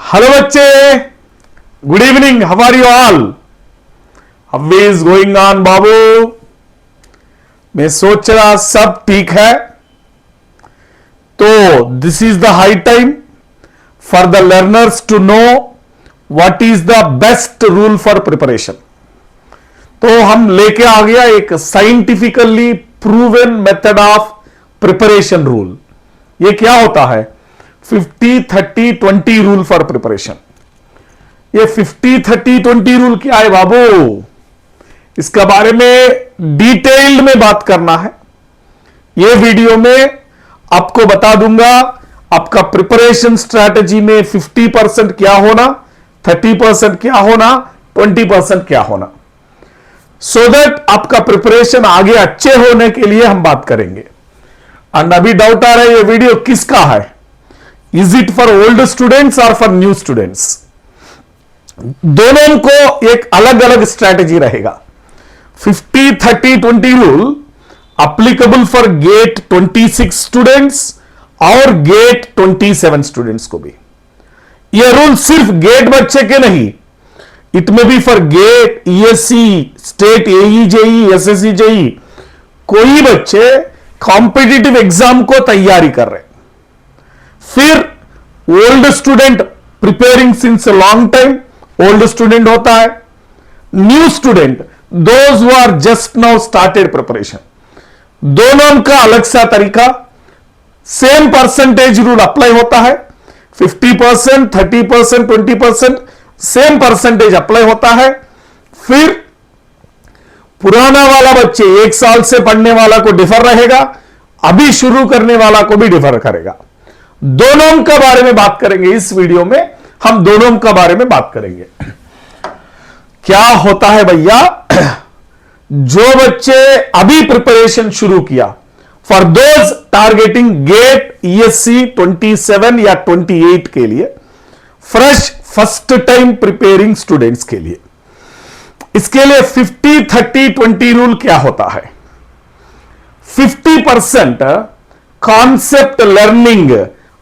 Hello बच्चे, good evening, how are you all? How is going on बाबू? मैं सोच रहा सब ठीक है, तो this is the high time for the learners to know what is the best rule for preparation. तो हम लेके आ गया एक scientifically proven method of preparation rule. ये क्या होता है? 50-30-20 रूल फॉर प्रिपरेशन। ये 50-30-20 रूल क्या है बाबू? इसका बारे में डिटेल्ड में बात करना है। ये वीडियो में आपको बता दूंगा आपका प्रिपरेशन स्ट्रैटेजी में 50% क्या होना, 30% क्या होना, 20% क्या होना, सो दैट आपका प्रिपरेशन आगे अच्छे होने के लिए हम बात करेंगे। एंड अभी डाउट आ रहा है ये वीडियो किसका है? Is it for old students और फॉर न्यू स्टूडेंट्स? दोनों को एक अलग अलग स्ट्रैटेजी रहेगा। 50-30-20 rule applicable for GATE 26 students और गेट 27 स्टूडेंट्स को भी। यह रूल सिर्फ गेट बच्चे के नहीं, इट में भी for GATE, ESC, state, AE, JE, SSC, JE. कोई बच्चे कॉम्पिटिटिव एग्जाम को तैयारी कर रहे, फिर old student preparing since long time, old student होता है। New student, those who are just now started preparation. दोनों का अलग सा तरीका। सेम परसेंटेज रूल अप्लाई होता है। 50%, 30%, 20% सेम परसेंटेज अप्लाई होता है। फिर पुराना वाला बच्चे 1 साल से पढ़ने वाला को डिफर रहेगा, अभी शुरू करने वाला को भी डिफर करेगा। दोनों का बारे में बात करेंगे इस वीडियो में। हम दोनों का बारे में बात करेंगे। क्या होता है भैया, जो बच्चे अभी प्रिपरेशन शुरू किया, for those targeting GATE, ESC 27 या 28 के लिए, fresh first time preparing students के लिए, इसके लिए 50-30-20 रूल क्या होता है? 50% कॉन्सेप्ट लर्निंग,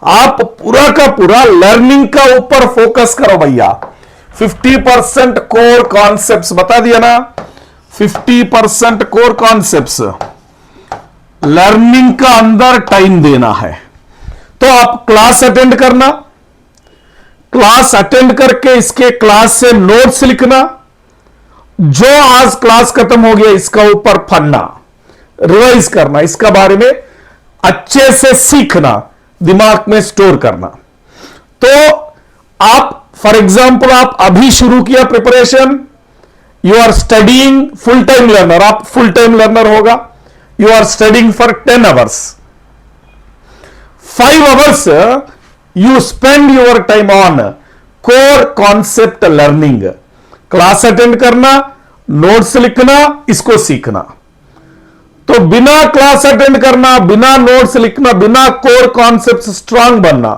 आप पूरा का पूरा लर्निंग का ऊपर फोकस करो भैया। 50% कोर कॉन्सेप्ट्स बता दिया ना। 50% कोर कॉन्सेप्ट्स लर्निंग का अंदर टाइम देना है। तो आप क्लास अटेंड करना, क्लास अटेंड करके इसके क्लास से नोट्स लिखना, जो आज क्लास खत्म हो गया इसका ऊपर पढ़ना, रिवाइज करना, इसका बारे में अच्छे से सीखना, दिमाग में स्टोर करना। तो आप फॉर एग्जांपल आप अभी शुरू किया preparation, you are studying full time learner, आप फुल टाइम लर्नर होगा, you are studying for 10 hours. 5 hours you spend your time on core concept learning, class attend करना, नोट्स लिखना, इसको सीखना। तो बिना क्लास अटेंड करना, बिना नोट्स लिखना, बिना कोर कॉन्सेप्ट स्ट्रांग बनना,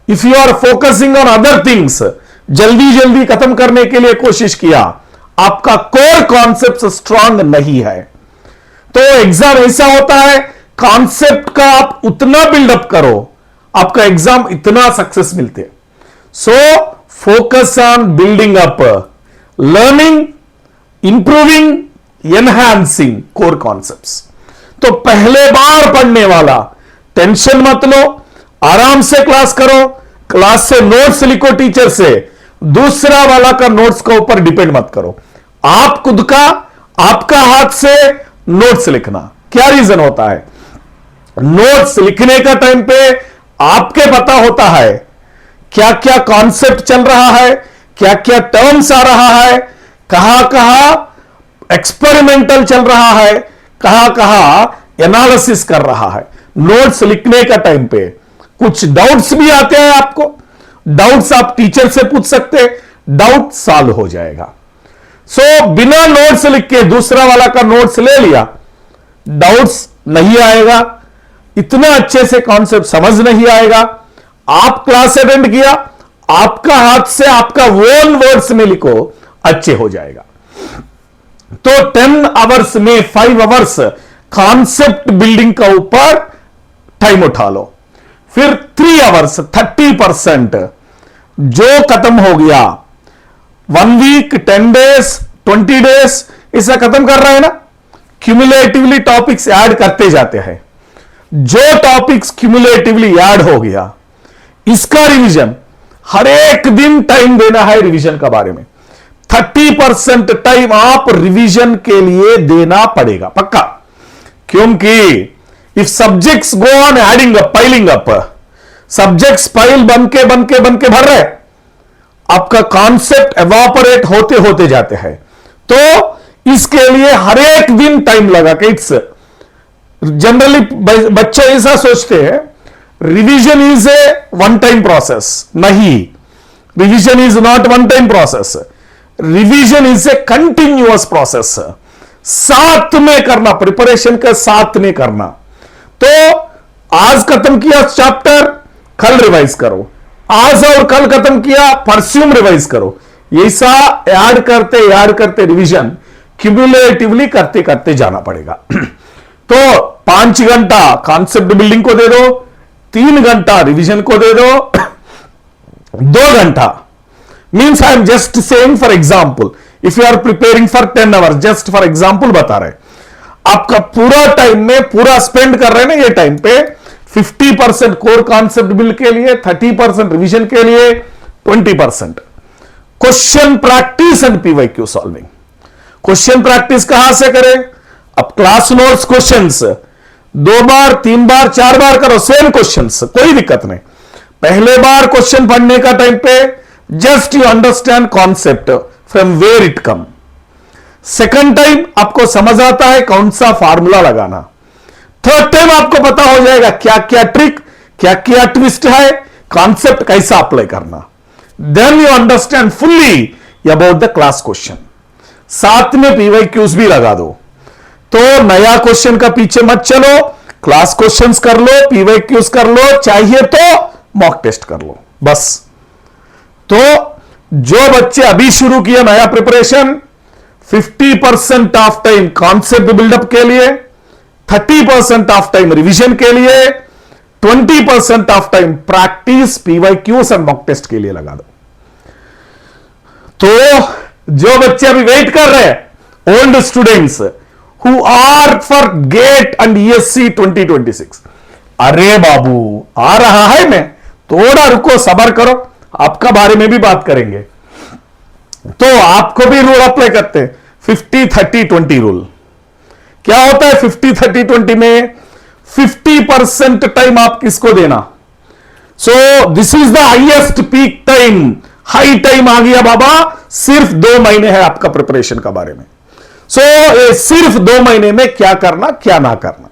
if you are focusing on other things, जल्दी जल्दी खत्म करने के लिए कोशिश किया, आपका कोर कॉन्सेप्ट स्ट्रांग नहीं है। तो एग्जाम ऐसा होता है, कॉन्सेप्ट का आप उतना बिल्डअप करो, आपका एग्जाम इतना सक्सेस मिलते। So focus on building up learning, improving, enhancing core concepts. तो पहले बार पढ़ने वाला टेंशन मत लो, आराम से क्लास करो, क्लास से नोट्स लिखो टीचर से, दूसरा वाला का नोट्स का ऊपर डिपेंड मत करो। आप खुद का, आपका हाथ से नोट्स लिखना। क्या रीजन होता है? नोट्स लिखने का टाइम पे आपके पता होता है क्या क्या कॉन्सेप्ट चल रहा है, क्या क्या टर्म्स आ रहा है, कहां कहां एक्सपेरिमेंटल चल रहा है, कहां कहां एनालिसिस कर रहा है। नोट्स लिखने का टाइम पे कुछ डाउट्स भी आते हैं आपको, डाउट्स आप टीचर से पूछ सकते, डाउट सॉल्व हो जाएगा। सो बिना नोट्स लिख के दूसरा वाला का नोट्स ले लिया, डाउट्स नहीं आएगा, इतना अच्छे से कॉन्सेप्ट समझ नहीं आएगा। आप क्लास अटेंड किया, आपका हाथ से आपका ओन वर्ड्स में लिखो, अच्छे हो जाएगा। तो 10 आवर्स में 5 आवर्स कॉन्सेप्ट बिल्डिंग का ऊपर टाइम उठा लो। फिर 3 आवर्स 30% जो खत्म हो गया 1 वीक 10 डेज 20 डेज इसे खत्म कर रहा है ना, क्यूमुलेटिवली टॉपिक्स ऐड करते जाते हैं। जो टॉपिक्स क्यूमुलेटिवली ऐड हो गया इसका रिवीजन हर एक दिन टाइम देना है। रिवीजन का बारे में 30% टाइम आप रिवीजन के लिए देना पड़ेगा पक्का, क्योंकि if subjects go on adding up piling up, subjects pile बन के भर रहे, आपका कॉन्सेप्ट एवापोरेट होते होते जाते हैं। तो इसके लिए हर एक दिन टाइम लगा के इट्स जनरली बच्चे ऐसा सोचते हैं revision is a one time process. नहीं, revision is not one time process, revision is a continuous process. साथ में करना, प्रिपरेशन के साथ में करना। तो आज खत्म किया चैप्टर, कल रिवाइज करो, आज और कल खत्म किया परस्यूम रिवाइज करो। ऐसा ऐड करते रिवीजन क्यूमुलेटिवली करते करते जाना पड़ेगा। तो 5 घंटा कॉन्सेप्ट बिल्डिंग को दे दो, 3 घंटा रिवीजन को दे दो, 2 घंटा means I am just saying for example if you are preparing for 10 hours, just for example बता रहे, आपका पूरा टाइम में पूरा स्पेंड कर रहे हैं ना ये टाइम पे 50% कोर कॉन्सेप्ट बिल्ड के लिए, 30% रिवीजन के लिए, 20% question practice and PYQ solving. Question practice कहां से करें? अब क्लास नोट्स क्वेश्चंस 2 बार 3 बार 4 बार करो, सेम क्वेश्चंस, कोई दिक्कत नहीं। पहले बार क्वेश्चन पढ़ने का टाइम पे just you understand concept from where it come. Second time आपको समझ आता है कौन सा फार्मूला लगाना। थर्ड टाइम आपको पता हो जाएगा क्या क्या ट्रिक, क्या क्या ट्विस्ट है, कॉन्सेप्ट कैसा अप्लाई करना। Then you understand fully about the class question. साथ में पीवाईक्यूज भी लगा दो। तो नया क्वेश्चन का पीछे मत चलो, क्लास क्वेश्चंस कर लो, पीवाईक्यूज कर लो, चाहिए तो मॉक टेस्ट कर लो बस। तो जो बच्चे अभी शुरू किया नया preparation, 50% of time concept buildup के लिए, 30% ऑफ टाइम रिवीजन के लिए, 20% of time practice PYQs and mock test के लिए लगा दो। तो जो बच्चे अभी वेट कर रहे हैं, old students who are for GATE and ESC 2026, अरे बाबू आ रहा है, मैं थोड़ा रुको, सबर करो, आपका बारे में भी बात करेंगे। तो आपको भी रूल अप्लाई करते हैं 50-30-20 रूल। क्या होता है 50-30-20 में? 50% टाइम आप किसको देना? So this is the highest peak time, high time आ गया बाबा। सिर्फ 2 महीने है आपका प्रिपरेशन का बारे में। सो सिर्फ 2 महीने में क्या करना क्या ना करना।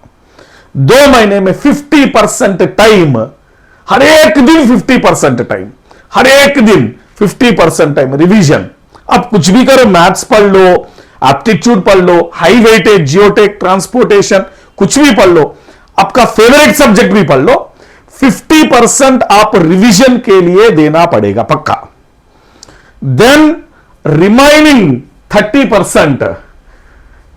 2 महीने में 50% टाइम, हर एक दिन 50% टाइम, हर एक दिन 50% टाइम रिवीजन। अब कुछ भी करो, मैथ्स पढ़ लो, एप्टीट्यूड पढ़ लो, हाई वेटेज, जियोटेक, ट्रांसपोर्टेशन, कुछ भी पढ़ लो, आपका फेवरेट सब्जेक्ट भी पढ़ लो, 50% आप रिवीजन के लिए देना पड़ेगा पक्का। देन रिमाइनिंग 30%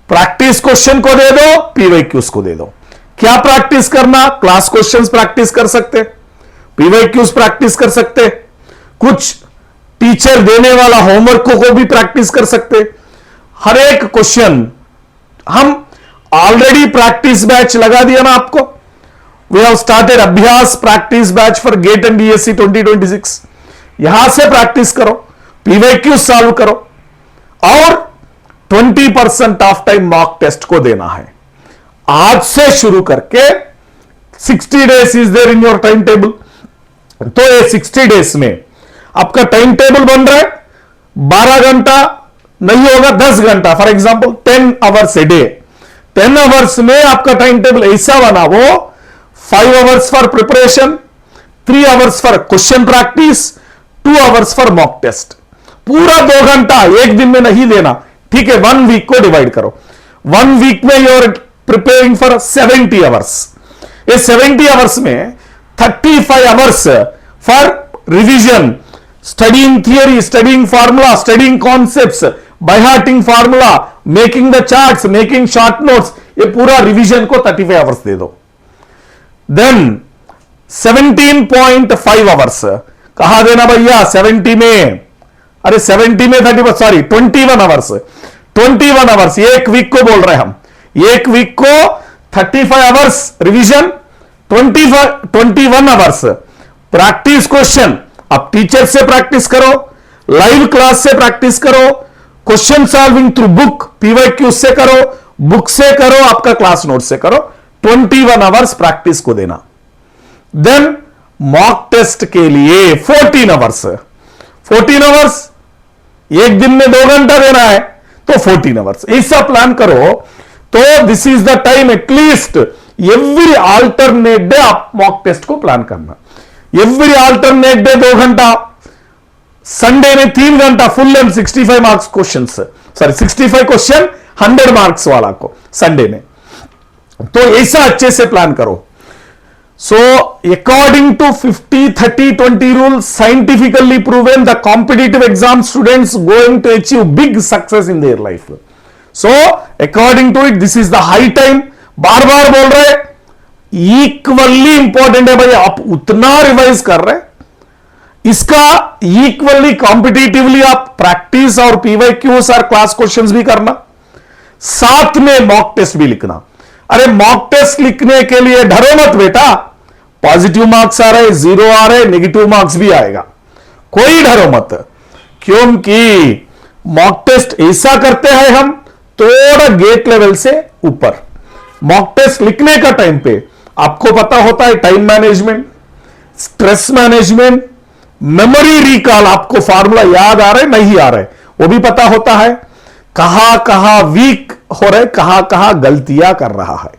प्रैक्टिस क्वेश्चन को दे दो, पीवाईक्यूज को दे दो। क्या प्रैक्टिस करना? क्लास क्वेश्चंस प्रैक्टिस कर सकते, पीवाईक्यूज प्रैक्टिस कर सकते, कुछ टीचर देने वाला होमवर्क को भी प्रैक्टिस कर सकते। हर एक क्वेश्चन हम ऑलरेडी प्रैक्टिस बैच लगा दिया ना आपको। We have started Abhyas practice batch for GATE and ESC 2026। यहां से प्रैक्टिस करो, पीवाईक्यू सॉल्व करो, और 20% ऑफ टाइम मॉक टेस्ट को देना है। आज से शुरू करके 60 days is there in your time table. तो ये 60 डेज में आपका टाइम टेबल बन रहा है, 12 घंटा नहीं होगा, 10 घंटा, for example 10 hours a day. 10 hours में आपका टाइम टेबल ऐसा बना, वो 5 hours for preparation, 3 hours for question practice, 2 hours for mock test. पूरा 2 घंटा एक दिन में नहीं देना, ठीक है। 1 वीक को डिवाइड करो, 1 वीक में you are preparing for 70 hours. ये 70 आवर्स में 35 hours for revision, studying theory, studying formula, studying concepts, by hearting formula, making the charts, making short notes, ये पूरा रिवीजन को 35 आवर्स दे दो। देन 17.5 आवर्स कहां देना भैया 70 में, अरे 70 में 30, सॉरी 21 आवर्स, 21 आवर्स एक वीक को बोल रहे हैं हम, एक वीक को 35 hours revision, 21 hours practice question. आप टीचर से प्रैक्टिस करो, लाइव क्लास से प्रैक्टिस करो, question solving through book, PYQ से करो, बुक से करो, आपका क्लास नोट से करो, 21 आवर्स प्रैक्टिस को देना। देन मॉक टेस्ट के लिए 14 आवर्स, 14 आवर्स एक दिन में 2 घंटा देना है तो 14 आवर्स ऐसा प्लान करो। तो this is the time, at least every alternate day आप मॉक टेस्ट को प्लान करना। एवरी अल्टरनेट डे 2 घंटा, संडे में 3 घंटा full length 65 marks question, sorry 65 question 100 marks वाला को संडे में, तो ऐसा अच्छे से प्लान करो। So, according to 50-30-20 rule, scientifically proven, the competitive exam students going to achieve big success in their life. So, according to it, this is the high time. बार बार बोल रहे, इक्वली इंपॉर्टेंट है भाई, आप उतना रिवाइज कर रहे, इसका इक्वली कॉम्पिटिटिवली आप प्रैक्टिस और पीवाईक्यूज और क्लास क्वेश्चंस भी करना, साथ में मॉक टेस्ट भी लिखना। अरे मॉक टेस्ट लिखने के लिए डरो मत बेटा, पॉजिटिव मार्क्स आ रहे, 0 आ रहे, नेगेटिव मार्क्स भी आएगा, कोई डरो मत, क्योंकि मॉक टेस्ट ऐसा करते हैं हम थोड़ा गेट लेवल से ऊपर। मॉक टेस्ट लिखने का टाइम पे आपको पता होता है time management, stress management, memory recall, आपको फार्मूला याद आ रहे नहीं आ रहे वो भी पता होता है, कहां कहां वीक हो रहे, कहां कहां गलतियां कर रहा है,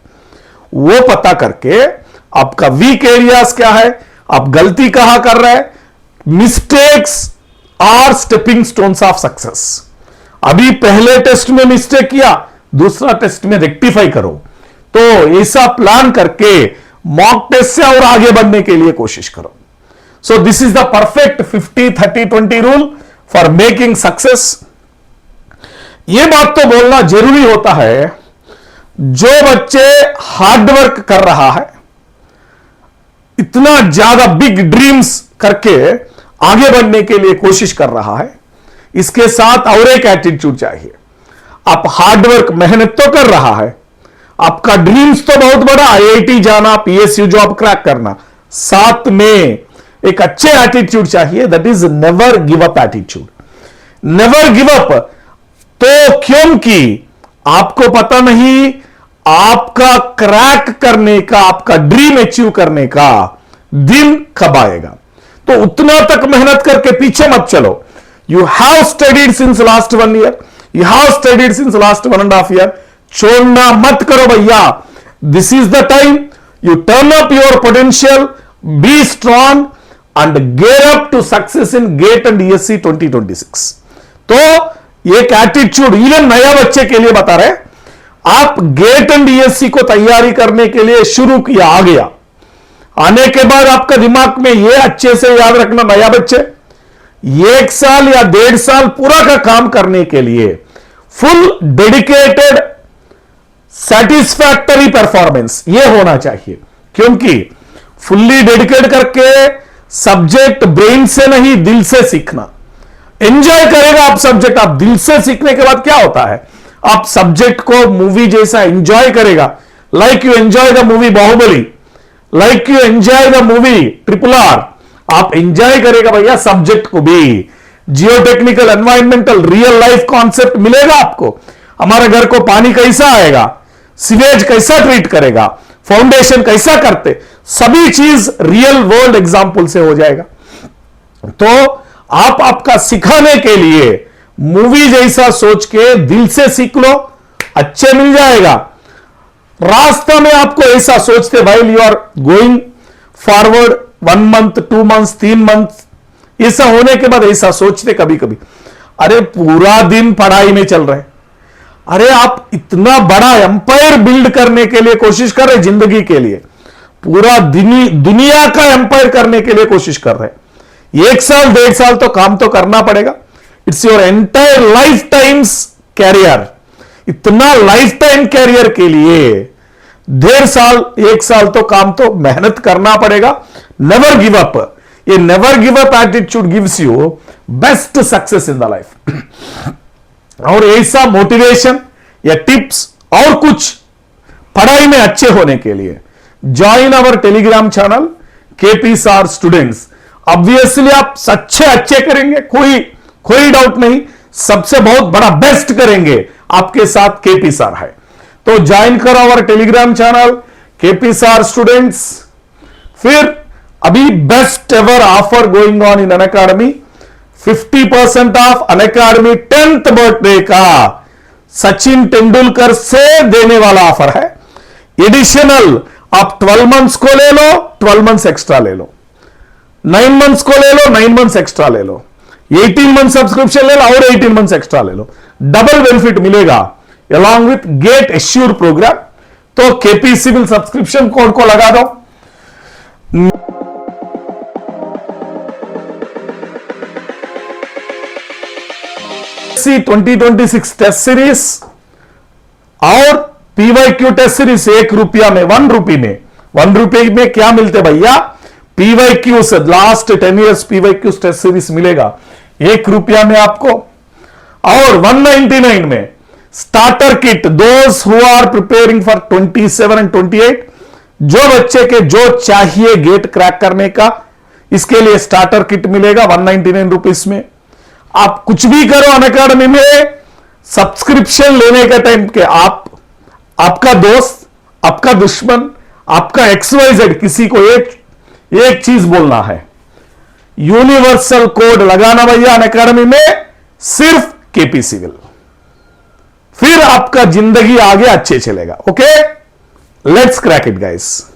वो पता करके आपका वीक एरियाज क्या है, आप गलती कहां कर रहे हैं, mistakes are stepping stones of success. अभी पहले टेस्ट में मिस्टेक किया, दूसरा टेस्ट में रेक्टिफाई करो, तो ऐसा प्लान करके मॉक टेस्ट से और आगे बढ़ने के लिए कोशिश करो। सो this is the perfect 50-30-20 rule for making success. यह बात तो बोलना जरूरी होता है, जो बच्चे हार्डवर्क कर रहा है, इतना ज्यादा बिग ड्रीम्स करके आगे बढ़ने के लिए कोशिश कर रहा है, इसके साथ और एक एटीट्यूड चाहिए। आप हार्डवर्क मेहनत तो कर रहा है, आपका ड्रीम्स तो बहुत बड़ा, आईआईटी जाना, पीएसयू जॉब क्रैक करना, साथ में एक अच्छे एटीट्यूड चाहिए, that is never give up attitude. Never give up, तो क्योंकि आपको पता नहीं आपका क्रैक करने का, आपका ड्रीम अचीव करने का दिन कब आएगा, तो उतना तक मेहनत करके पीछे मत चलो। You have studied since last 1 year, you have studied since last 1.5 year, छोड़ना मत करो भैया। This is the time you turn up your potential, be strong and get up to success in GATE and ESC 2026। तो एक attitude even नया बच्चे के लिए बता रहे, आप गेट एंड ईएससी को तैयारी करने के लिए शुरू किया, आ गया, आने के बाद आपका दिमाग में यह अच्छे से याद रखना, नया बच्चे 1 साल या 1.5 साल पूरा का काम करने के लिए फुल डेडिकेटेड सेटिस्फैक्टरी परफॉर्मेंस यह होना चाहिए, क्योंकि फुल्ली डेडिकेट करके सब्जेक्ट ब्रेन से नहीं दिल से सीखना। एंजॉय करेगा आप सब्जेक्ट, आप दिल से सीखने के बाद क्या होता है, आप सब्जेक्ट को मूवी जैसा एंजॉय करेगा, like you enjoy the movie Baahubali, like you enjoy the movie RRR, आप एंजॉय करेगा भैया सब्जेक्ट को भी। Geotechnical, environmental, real life concept मिलेगा आपको। हमारे घर को पानी कैसा आएगा, सीवेज कैसा ट्रीट करेगा, फाउंडेशन कैसा करते, सभी चीज रियल वर्ल्ड एग्जाम्पल से हो जाएगा। तो आप आपका सिखाने के लिए मूवी जैसा सोच के दिल से सीख लो, अच्छे मिल जाएगा। रास्ता में आपको ऐसा सोचते भाई you are going forward 1 month 2 month 3 month, ऐसा होने के बाद ऐसा सोचते कभी कभी, अरे पूरा दिन पढ़ाई में चल रहे, अरे आप इतना बड़ा एम्पायर बिल्ड करने के लिए कोशिश कर रहे, जिंदगी के लिए पूरा दुनिया का एम्पायर करने के लिए कोशिश कर रहे, 1 साल 1.5 साल तो काम तो करना पड़ेगा। It's your entire life times career, इतना लाइफ टाइम कैरियर के लिए 1.5 साल 1 साल तो काम तो मेहनत करना पड़ेगा। नेवर गिव अप, ये never give up attitude gives you best success in the life. और ऐसा मोटिवेशन या टिप्स और कुछ पढ़ाई में अच्छे होने के लिए join our Telegram channel KP सार स्टूडेंट्स। ऑब्वियसली आप अच्छे अच्छे करेंगे, कोई डाउट नहीं, सबसे बहुत बड़ा बेस्ट करेंगे, आपके साथ केपी सार है। तो ज्वाइन करो अवर टेलीग्राम चैनल केपी सार स्टूडेंट्स। फिर अभी best ever offer going on in Unacademy, 50% of Unacademy 10th birthday का सचिन तेंदुलकर से देने वाला ऑफर है। एडिशनल आप 12 मंथ्स को ले लो, 12 मंथ्स एक्स्ट्रा ले लो, 9 मंथ्स को ले लो, 9 मंथ्स एक्स्ट्रा ले लो, 18 मंथ सब्सक्रिप्शन ले लो और 18 मंथ्स एक्स्ट्रा ले लो, डबल बेनिफिट मिलेगा along with get assure programme. तो केपी सिविल सब्सक्रिप्शन कोड को लगा दो। 2026 टेस्ट सीरीज और पीवाईक्यू टेस्ट सीरीज ₹1 में, ₹1 में क्या मिलते भैया? पीवाईक्यू से last 10 years P Y Q test series मिलेगा ₹1 में आपको। और 199 में starter kit, those who are preparing for 27 and 28, जो बच्चे के जो चाहिए गेट क्रैक करने का, इसके लिए स्टार्टर किट मिलेगा ₹199 में। आप कुछ भी करो अनअकैडमी में, सब्सक्रिप्शन लेने का टाइम के आपका दोस्त, आपका दुश्मन, आपका XYZ किसी को एक चीज बोलना है, यूनिवर्सल कोड लगाना भैया अनअकैडमी में, सिर्फ केपी सिविल। फिर आपका जिंदगी आगे अच्छे चलेगा। Okay, let's crack it guys.